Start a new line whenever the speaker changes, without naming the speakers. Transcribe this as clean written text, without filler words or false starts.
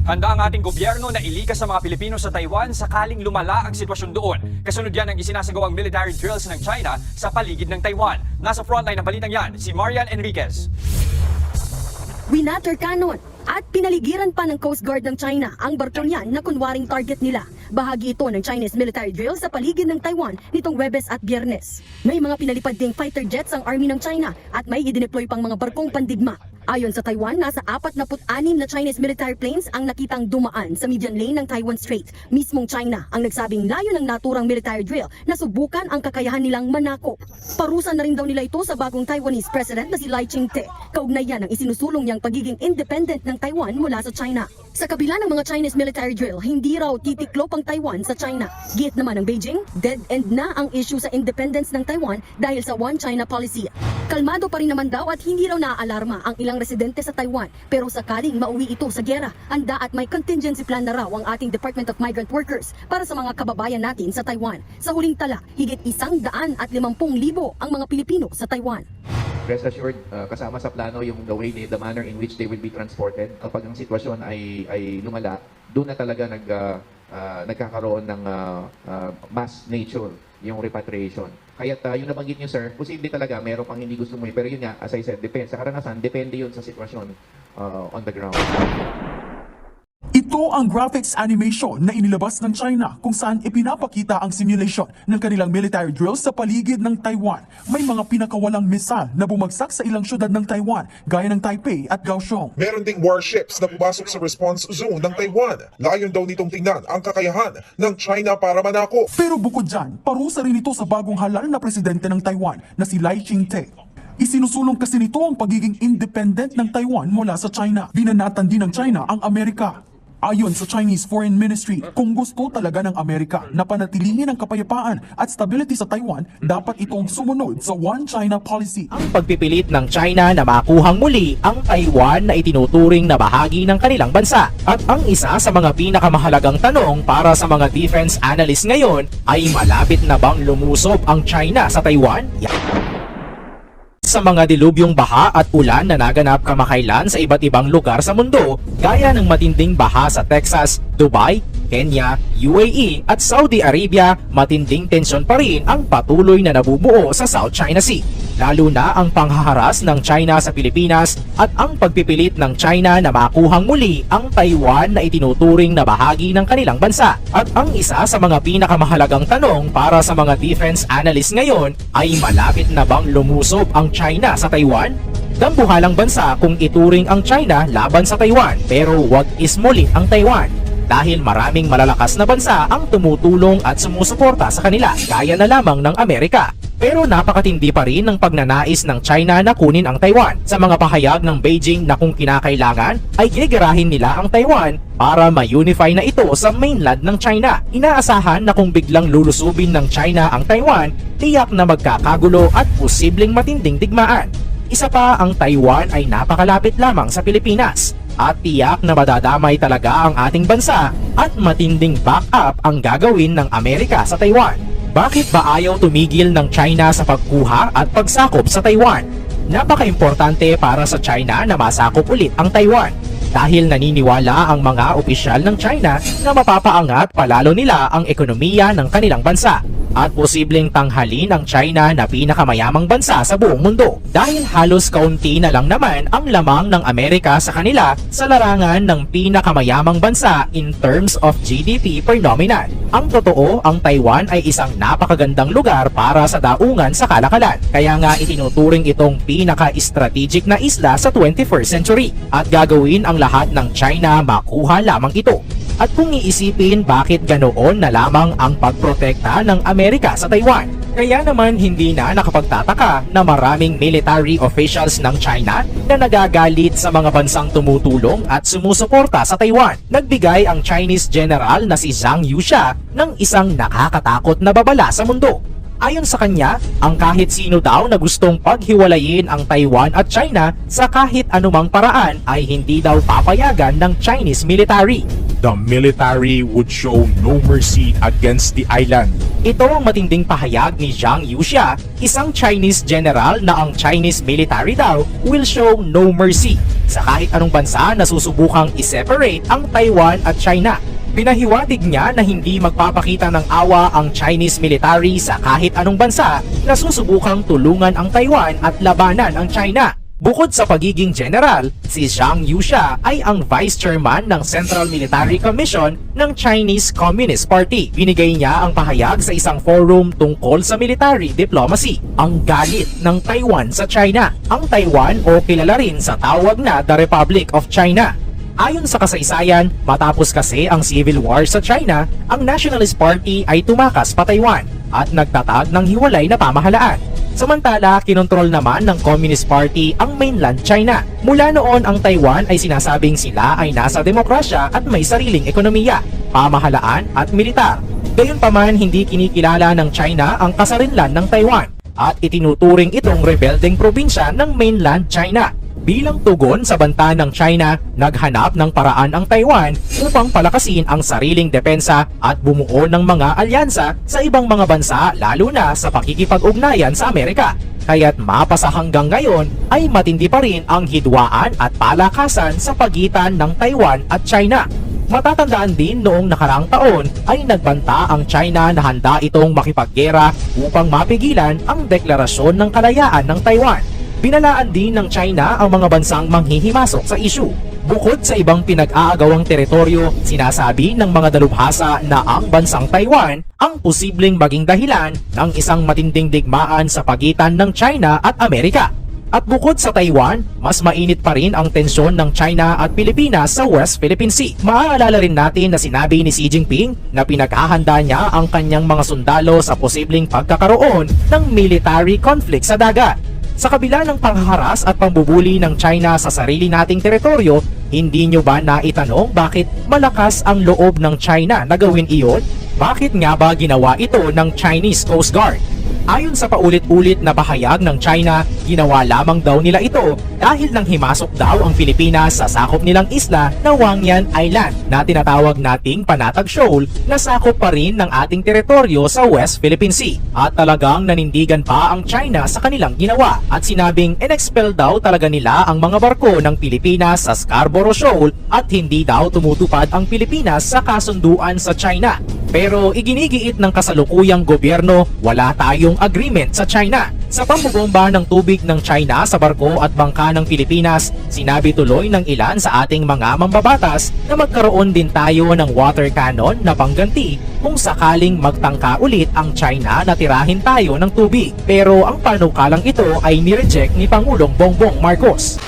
Handa ang ating gobyerno na ilikas sa mga Pilipino sa Taiwan sakaling lumala ang sitwasyon doon. Kasunod yan ang isinasagawang military drills ng China sa paligid ng Taiwan. Nasa frontline ng balitang yan, si Marian Enriquez.
Winater cannon at pinaligiran pa ng Coast Guard ng China ang barkong yan na kunwaring target nila. Bahagi ito ng Chinese military drill sa paligid ng Taiwan nitong Webes at Biyernes. May mga pinalipad ding fighter jets ang army ng China at may idineploy pang mga barkong pandigma. Ayon sa Taiwan, nasa 46 na Chinese military planes ang nakitang dumaan sa median lane ng Taiwan Strait. Mismong China ang nagsabing layo ng naturang military drill na subukan ang kakayahan nilang manako. Parusa na rin daw nila ito sa bagong Taiwanese president na si Lai Ching-te. Kaugnay yan ang isinusulong niyang pagiging independent ng Taiwan mula sa China. Sa kabila ng mga Chinese military drill, hindi raw titiklop ang Taiwan sa China. Giit naman ng Beijing, dead end na ang issue sa independence ng Taiwan dahil sa One China policy. Kalmado pa rin naman daw at hindi raw naaalarma ang ilang residente sa Taiwan. Pero sakaling mauwi ito sa giyera, handa at may contingency plan na raw ang ating Department of Migrant Workers para sa mga kababayan natin sa Taiwan. Sa huling tala, higit 150,000 ang mga Pilipino sa Taiwan.
Rest assured, kasama sa plano yung the manner in which they will be transported. Kapag ang sitwasyon ay lumala, doon na talaga nagkakaroon ng mass nature yung repatriation. Kaya yung nabanggit niyo, sir, posible talaga meron pang hindi gusto mo. Pero yun nga, as I said, depende. Sa karanasan, depende yun sa sitwasyon on the ground.
Ito ang graphics animation na inilabas ng China kung saan ipinapakita ang simulation ng kanilang military drills sa paligid ng Taiwan. May mga pinakawalang misal na bumagsak sa ilang syudad ng Taiwan gaya ng Taipei at Kaohsiung.
Meron ding warships na pumasok sa response zone ng Taiwan. Layon daw nitong tingnan ang kakayahan ng China para manako.
Pero bukod dyan, parusa rin ito sa bagong halal na presidente ng Taiwan na si Lai Ching-te. Isinusulong kasi nito ang pagiging independent ng Taiwan mula sa China. Binanatan din ng China ang Amerika. Ayon sa Chinese Foreign Ministry, kung gusto talaga ng Amerika na panatilihin ang kapayapaan at stability sa Taiwan, dapat itong sumunod sa One China policy.
Ang pagpipilit ng China na makuhang muli ang Taiwan na itinuturing na bahagi ng kanilang bansa. At ang isa sa mga pinakamahalagang tanong para sa mga defense analysts ngayon ay malapit na bang lumusob ang China sa Taiwan? Sa mga dilubyong baha at ulan na naganap kamakailan sa iba't ibang lugar sa mundo, gaya ng matinding baha sa Texas, Dubai, Kenya, UAE at Saudi Arabia, matinding tensyon pa rin ang patuloy na nabubuo sa South China Sea. Lalo na ang panghaharas ng China sa Pilipinas at ang pagpipilit ng China na makuhang muli ang Taiwan na itinuturing na bahagi ng kanilang bansa. At ang isa sa mga pinakamahalagang tanong para sa mga defense analysts ngayon ay malapit na bang lumusob ang China sa Taiwan? Dambuhalang bansa kung ituring ang China laban sa Taiwan, pero wag ismulit ang Taiwan. Dahil maraming malalakas na bansa ang tumutulong at sumusuporta sa kanila, gaya na lamang ng Amerika. Pero napakatindi pa rin ng pagnanais ng China na kunin ang Taiwan sa mga pahayag ng Beijing na kung kinakailangan ay gigirahin nila ang Taiwan para ma-unify na ito sa mainland ng China. Inaasahan na kung biglang lulusubin ng China ang Taiwan, tiyak na magkakagulo at posibleng matinding digmaan. Isa pa, ang Taiwan ay napakalapit lamang sa Pilipinas at tiyak na madadamay talaga ang ating bansa at matinding backup ang gagawin ng Amerika sa Taiwan. Bakit ba ayaw tumigil ng China sa pagkuha at pagsakop sa Taiwan? Napaka-importante para sa China na masakop ulit ang Taiwan dahil naniniwala ang mga opisyal ng China na mapapaangat palalo nila ang ekonomiya ng kanilang bansa at posibleng tanghalin ang China na pinakamayamang bansa sa buong mundo dahil halos kaunti na lang naman ang lamang ng Amerika sa kanila sa larangan ng pinakamayamang bansa in terms of GDP per nominal. Ang totoo, ang Taiwan ay isang napakagandang lugar para sa daungan sa kalakalan, kaya nga itinuturing itong pinaka-strategic na isla sa 21st century at gagawin ang lahat ng China makuha lamang ito. At kung iisipin bakit ganoon na lamang ang pagprotekta ng Amerika sa Taiwan, kaya naman hindi na nakapagtataka na maraming military officials ng China na nagagalit sa mga bansang tumutulong at sumusuporta sa Taiwan. Nagbigay ang Chinese general na si Zhang Yuxia ng isang nakakatakot na babala sa mundo. Ayon sa kanya, ang kahit sino daw na gustong paghiwalayin ang Taiwan at China sa kahit anumang paraan ay hindi daw papayagan ng Chinese military.
the military would show no mercy against the island.
Ito ang matinding pahayag ni Zhang Yuxia, isang Chinese general na ang Chinese military daw will show no mercy sa kahit anong bansa na susubukang i-separate ang Taiwan at China. Pinahiwatig niya na hindi magpapakita ng awa ang Chinese military sa kahit anong bansa na susubukang tulungan ang Taiwan at labanan ang China. Bukod sa pagiging general, si Zhang Yuxia ay ang vice chairman ng Central Military Commission ng Chinese Communist Party. Binigay niya ang pahayag sa isang forum tungkol sa military diplomacy, ang galit ng Taiwan sa China. Ang Taiwan o kilala rin sa tawag na The Republic of China. Ayon sa kasaysayan, matapos kasi ang civil war sa China, ang Nationalist Party ay tumakas pa Taiwan at nagtatag ng hiwalay na pamahalaan. Samantala, kinontrol naman ng Communist Party ang mainland China. Mula noon ang Taiwan ay sinasabing sila ay nasa demokrasya at may sariling ekonomiya, pamahalaan at militar. Gayunpaman, hindi kinikilala ng China ang kasarinlan ng Taiwan at itinuturing itong rebeldeng probinsya ng mainland China. Bilang tugon sa banta ng China, naghanap ng paraan ang Taiwan upang palakasin ang sariling depensa at bumuo ng mga alyansa sa ibang mga bansa lalo na sa pakikipag-ugnayan sa Amerika. Kaya't mapasa hanggang ngayon ay matindi pa rin ang hidwaan at palakasan sa pagitan ng Taiwan at China. Matatandaan din noong nakaraang taon ay nagbanta ang China na handa itong makipaggera upang mapigilan ang deklarasyon ng kalayaan ng Taiwan. Binalaan din ng China ang mga bansang manghihimasok sa issue. Bukod sa ibang pinag-aagawang teritoryo, sinasabi ng mga dalubhasa na ang bansang Taiwan ang posibleng maging dahilan ng isang matinding digmaan sa pagitan ng China at Amerika. At bukod sa Taiwan, mas mainit pa rin ang tensyon ng China at Pilipinas sa West Philippine Sea. Maaalala rin natin na sinabi ni Xi Jinping na pinaghahanda niya ang kanyang mga sundalo sa posibleng pagkakaroon ng military conflict sa dagat. Sa kabila ng panghaharas at pambubuli ng China sa sarili nating teritoryo, hindi nyo ba naitanong bakit malakas ang loob ng China na gawin iyon? Bakit nga ba ginawa ito ng Chinese Coast Guard? Ayon sa paulit-ulit na pahayag ng China, ginawa lamang daw nila ito dahil nang himasok daw ang Pilipinas sa sakop nilang isla na Wangyan Island na tinatawag nating Panatag Shoal na sakop pa rin ng ating teritoryo sa West Philippine Sea. At talagang nanindigan pa ang China sa kanilang ginawa at sinabing in-expel daw talaga nila ang mga barko ng Pilipinas sa Scarborough Shoal at hindi daw tumutupad ang Pilipinas sa kasunduan sa China. Pero iginigiit ng kasalukuyang gobyerno, wala tayong agreement sa China. Sa pambobomba ng tubig ng China sa barko at bangka ng Pilipinas, sinabi tuloy ng ilan sa ating mga mambabatas na magkaroon din tayo ng water cannon na pangganti kung sakaling magtangka ulit ang China na tirahin tayo ng tubig. Pero ang panukalang ito ay nireject ni Pangulong Bongbong Marcos.